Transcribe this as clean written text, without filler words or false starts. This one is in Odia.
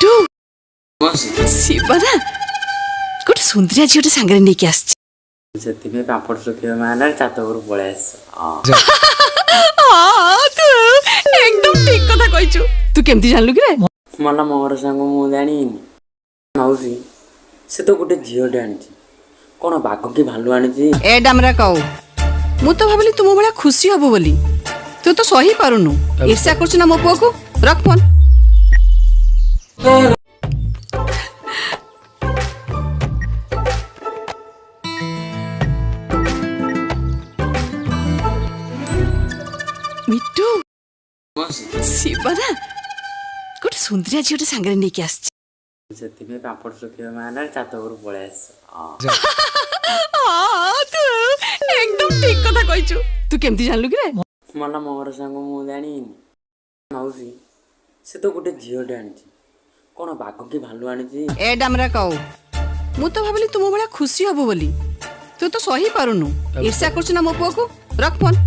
ମିଠୁ ଶିବନା ଗୋଟେ ସୁନ୍ଦରିଆ ଝିଅଟେ ସାଙ୍ଗରେ ନେଇକି ଆସିଛି। ସେଥିପାଇଁ ପାମ୍ପଡ଼ ଶୁଖିବା ମାନେ ଛାତ ଉପରୁ ପଳେଇ ଆସ। ତୁ ଏକଦମ ଠିକ କଥା କହିଛୁ। ତୁ କେମିତି ଜାଣିଲୁ କି ରେ? ମଲା ମୋର ସାଙ୍ଗ ମୁଁ ଜାଣିନି। ମାଉସୀ ସେ ତ ଗୋଟେ ଝିଅଟେ ଆଣିଛି। କଣ ବାଘ କି ଭାଲୁ ଆଣିଛି? ଏ ଡାମରା କଉ, ମୁଁ ତ ଭାବିଲି ତୁମ ଭଳିଆ ଖୁସି ହବ ବୋଲି। ତୁ ତ ସହି ପାରୁନୁ। ଈର୍ଷା କରୁଛୁ ନା ମୋ ପୁଅକୁ? ରଖ ଫୋନ୍। ମିଠୁ ଶିବନା ଗୋଟେ ସୁନ୍ଦରିଆ ଝିଅଟେ ସାଙ୍ଗରେ ନେଇକି ଆସିଛି। ସେଥିପାଇଁ ପାମ୍ପଡ଼ ଶୁଖିବା ମାନେ ଛାତ ଉପରୁ ପଳେଇ ଆସ। ତୁ ଏକଦମ ଠିକ କଥା କହିଛୁ। ତୁ କେମିତି ଜାଣିଲୁ କି ରେ? ମଲା ମୋର ସାଙ୍ଗ ମୁଁ ଜାଣିନି। ମାଉସୀ ସେ ତ ଗୋଟେ ଝିଅଟେ ଆଣିଛି। କଣ ବାଘ କି ଭାଲୁ ଆଣିଛି? ଏ ଡାମରା କଉ, ମୁଁ ତ ଭାବିଲି ତୁମ ଭଳିଆ ଖୁସି ହବ ବୋଲି। ତୁ ତ ସହି ପାରୁନୁ। ଈର୍ଷା କରୁଛୁ ନା ମୋ ପୁଅକୁ? ରଖ ଫୋନ୍।